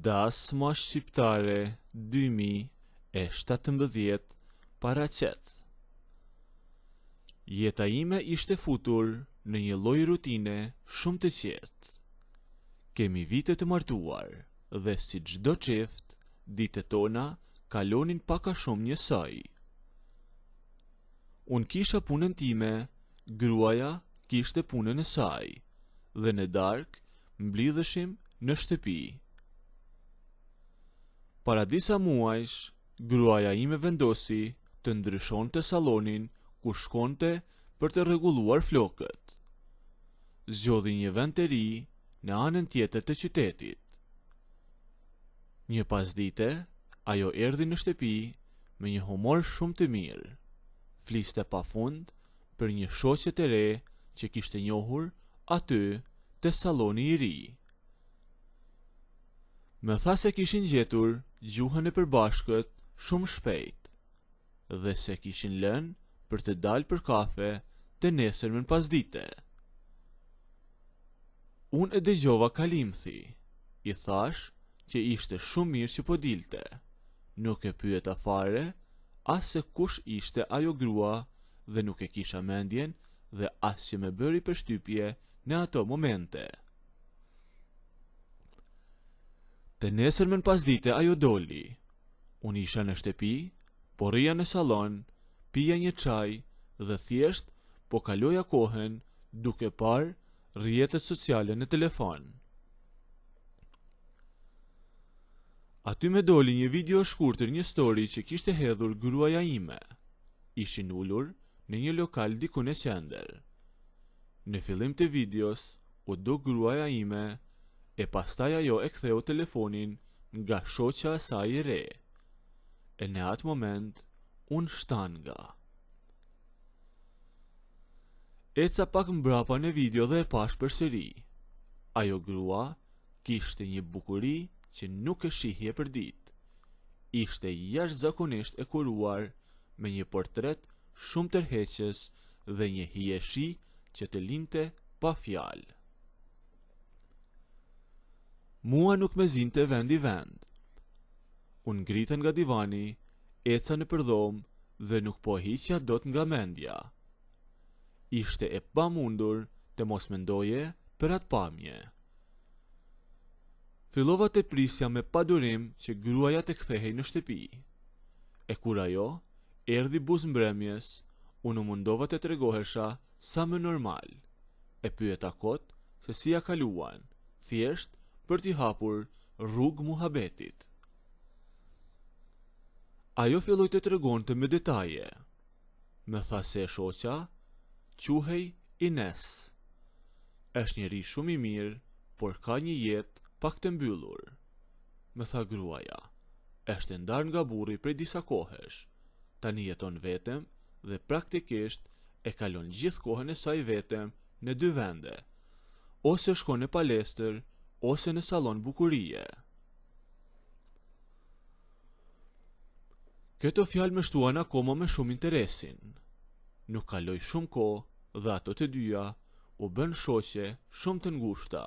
Dasma shqiptare 2017 paraqet. Jeta ime ishte futur në një lloj rutine shumë të qetë. Kemi vite të martuar dhe si çdo çift, ditët tona kalonin pak a shumë njësoj. Unë kisha punën time, gruaja kishte punën e saj, dhe në darkë mblidheshim në shtëpi. Para disa muajsh, gruaja ime vendosi të ndryshonte sallonin ku shkonte për të rregulluar flokët. Zgjodhi një vend të ri në anën tjetër të qytetit. Një pasdite, ajo erdhi në shtëpi me një humor shumë të mirë. Fliste pafund për një shoqe të re që kishte njohur aty te salloni i ri. Më tha se kishin gjetur gjuhën e përbashkët shumë shpejt dhe se kishin lënë për të dalë për kafe të nesërmen pasdite. Unë e dëgjova kalimthi, i thash që ishte shumë mirë që po dilte. Nuk e pyeta fare as se kush ishte ajo grua dhe nuk e kisha mendjen dhe as që me bëri përshtypje në ato momente. Të nesërmen pasdite ajo doli. Unë isha në shtëpi, po rria në salon, pija një çaj dhe thjesht po kaloja kohën duke parë rrjetet sociale në telefon. Aty me doli një video shkurtër, një story që kishte hedhur gruaja ime. Ishin ulur në një lokal diku në qendër. Në fillim të videos u duk gruaja ime e pastaj ajo e ktheu telefonin nga shoqja e saj e re. E në atë moment unë shtanga. Eca pak mbrapa në video dhe e pash përsëri. Ajo grua kishte një bukuri që nuk e shihje për ditë. Ishte jashtëzakonisht e kuruar me një portret shumë tërheqës dhe një hijeshi që të linte pa fjalë. Mua nuk me zinte vend. Unë ngritën nga divani, eca në përdhom dhe nuk po hiqja dot nga mendja. Ishte e pamundur të mos mendoje për atë pamje. Fillova të prisja me padurim që gruaja të kthehej në shtëpi. E kur ajo erdhi buz mbrëmjes, unë mundova të tregohesha sa më normal. E pyeta kot se si ja kaluan, thjesht për t'i hapur rrugë muhabetit. Ajo filloi të tregonte me detaje. Më tha se e shoqja quhej Ines. Është njeri shumë i mirë, por ka një jetë pak të mbyllur. Më tha gruaja, është ndarë nga burri prej disa kohesh. Tani jeton vetëm dhe praktikisht e kalon gjithë kohën e saj vetëm në dy vende, ose shkon në palestër, ose në salon bukurie. Këto fjalë më shtuan akoma me shumë interesin. Nuk kaloi shumë kohë dhe ato të dyja u bën shoqe shumë të ngushta.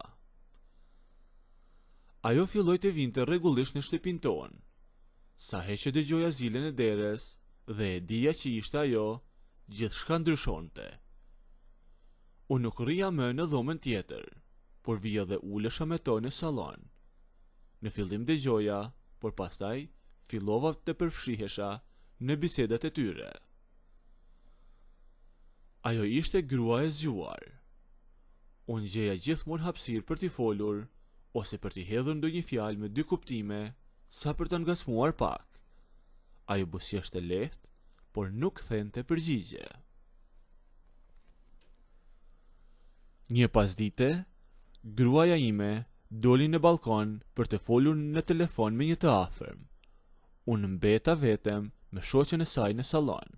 Ajo filloi të vinte rregullisht në shtëpinë tonë. Sa herë dëgjoja zilen e derës dhe e dija që ishte ajo, gjithçka ndryshonte. Unë nuk rria më në dhomën tjetër, por vija dhe ulesha me to në salon. Në fillim dëgjoja, por pastaj fillova të përfshihesha në bisedat e tyre. Ajo ishte grua e zgjuar. Unë gjeja gjithmonë hapësirë për t'i folur, ose për t'i hedhur ndonjë fjalë me dy kuptime, sa për të ngacmuar pak. Ajo buzëqeshte lehtë, por nuk thente përgjigje. Një pasdite, gruaja ime doli në balkon për të folur në telefon me një të afërm. Unë mbeta vetëm me shoqen e saj në salon,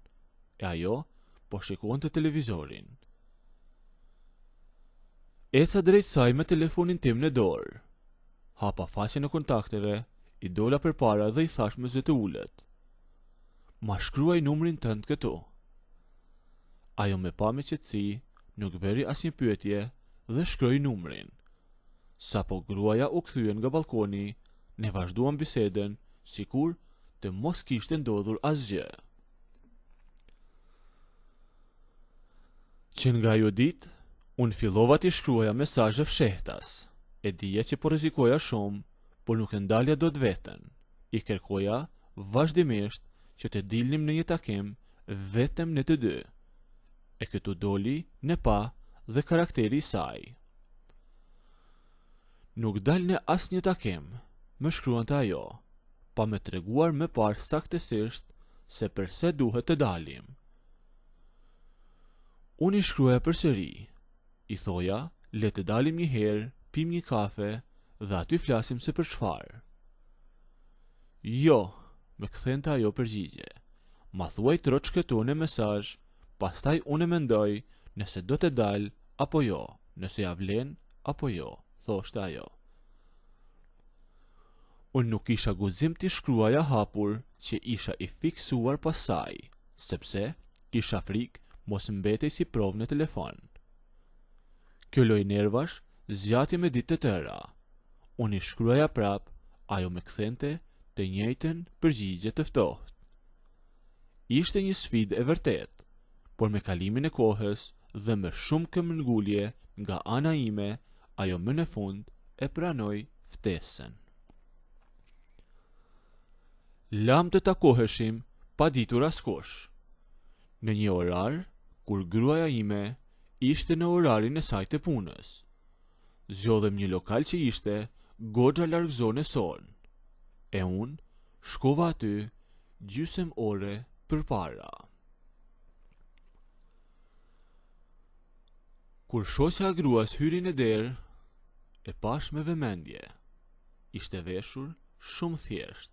e ajo po shikonte televizorin. Eca drejt saj me telefonin tim në dorë. Hapa faqen e kontakteve, i dola përpara dhe i thash me zë të ulët. Ma shkruaj numrin tënd këtu. Ajo me pa me qetësi, nuk bëri asnjë pyetje dhe shkroi numrin. Sapo gruaja u kthye nga balkoni, Ne vazhduam biseden, sikur të mos kishte ndodhur asgjë. Që nga ajo ditë, unë fillova t'i shkruaja mesazhe fshehtas. E dija që po rrezikoja shumë, por nuk e ndalja dot veten. I kërkoja vazhdimisht që të dilnim në një takim vetëm ne të dy. E këtu doli ne pa dhe karakteri i saj. Nuk dal në asnjë takim, më shkruante ajo, pa me treguar më parë saktësisht se përse duhet të dalim. Unë i shkruaja përsëri, i thoja, le të dalim një herë, pim një kafe dhe aty flasim se për çfarë. Jo, më kthente ajo përgjigje. Ma thuaj troçkëtu në mesazh, pastaj unë mendoj nëse do të dal apo jo, nëse ja vlen apo jo, thoshte ajo. Unë nuk isha guzim t'i shkruaja hapur që isha i fiksuar pas saj, sepse kisha frikë mos mbetej si provë në telefon. Kjo loj nervash zgjati me ditë të tëra. Unë i shkruaja prap, ajo më kthente të njëjtën përgjigje të ftohtë. Ishte një sfidë e vërtet, por me kalimin e kohës dhe me shumë këmbëngulje nga ana ime, ajo më në fund e pranoi ftesën. Lam të takoheshim pa ditur askush. Në një orar, kur gruaja ime ishte në orarin e saj të punës. Zgjodhem një lokal që ishte goxha larg zonës sonë. E unë shkova aty gjysmë ore përpara. Kur shoqja e gruas hyri në derë, e pash me vëmendje. Ishte veshur shumë thjesht,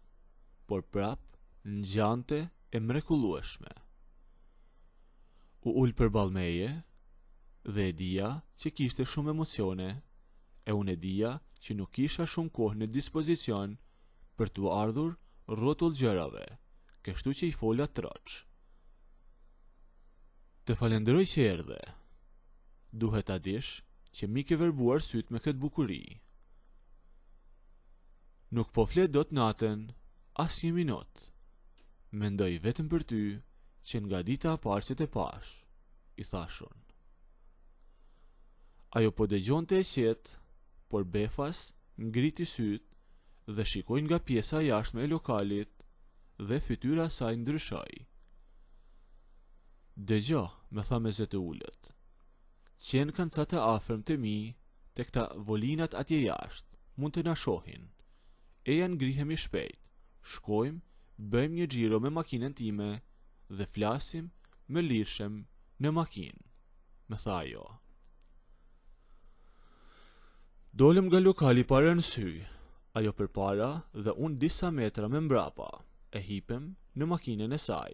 por prap ngjante e mrekullueshme. U ul përballë meje dhe e dija që kishte shumë emocione, e unë e dija që nuk kisha shumë kohë në dispozicion për t'u ardhur rrotull gjërave, kështu që i fola troç. Të falenderoj që erdhe. Duhet ta dish që mi ke verbuar syt me këtë bukuri. Nuk po flet dot natën, as një minut. Mendoj vetëm për ty, që nga dita e parë që të pash, i thashun. Ajo po dëgjonte e qetë, por befas ngriti syt dhe shikoi nga pjesa jashtme e lokalit dhe fytyra e saj ndryshoi. Dëgjo, më tha me zë të ulët. Qenë kanë ca të afërm të mi, te këta volinat atje jashtë, mund të na shohin. E janë ngrihemi shpejt, shkojmë, bëjmë një xhiro me makinën time dhe flasim me lirshem në makinë, më tha ajo. Dolëm nga lokali para në sy, ajo përpara dhe unë disa metra me mbrapa, e hipem në makinën e saj.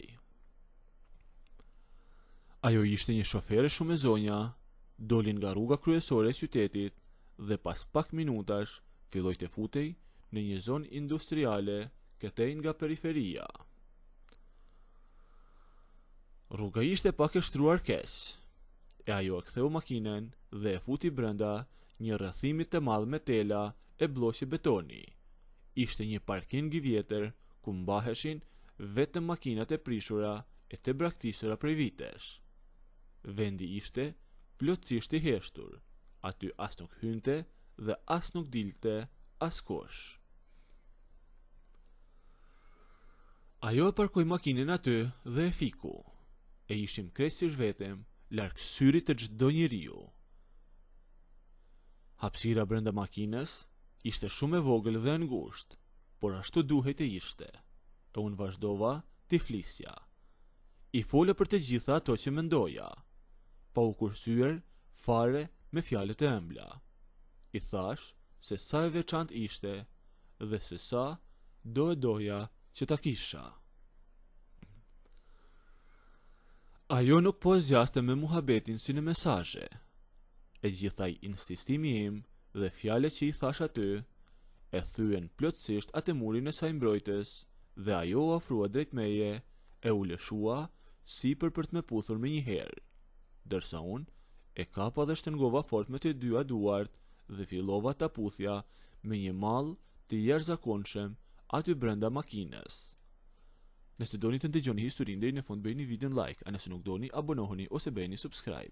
Ajo ishte një shofere shumë e zonja, dolin nga rruga kryesore e qytetit dhe pas pak minutash filloi të futej në një zonë industriale këtej nga periferia. Rruga ishte pak e shtruar keq, e ajo e ktheu makinën dhe e futi brenda një rrëthimi të madh me tela e bloqe betoni. Ishte një parking i vjetër ku mbaheshin vetëm makinat e prishura e të braktisura prej vitesh. Vendi ishte plotësisht i heshtur, aty as nuk hynte dhe as nuk dilte askush. Ajo e parkoi makinën aty dhe e fiku, e ishim krejt si zhvetem, larg syrit të çdo njeriu. Hapësira brenda makinës ishte shumë e vogël dhe e ngushtë, por ashtu duhej të ishte, e unë vazhdova t'i flisja. I fola për të gjitha ato që mendoja, pa u kursyer fare me fjalët e ëmbla. I thash se sa e veçantë ishte dhe se sa do e doja që ta kisha. Ajo nuk po e zgjaste me muhabetin si në mesazhe. E gjithaj insistimi im dhe fjalët që i thash aty e thyen plotësisht atë murin e saj mbrojtës dhe ajo u ofrua drejt meje e u lëshua sipër për të më puthur me një herë, dërsa unë e kapa dhe shtengova fort me të dyja duart dhe fillova ta puthja me një mall të jashtëzakonshëm aty brenda makinës. Nëse doni të ndëgjoni historinë deri në fund, bëjini videon like, a nëse nuk doni, abonohuni ose bëjini subscribe.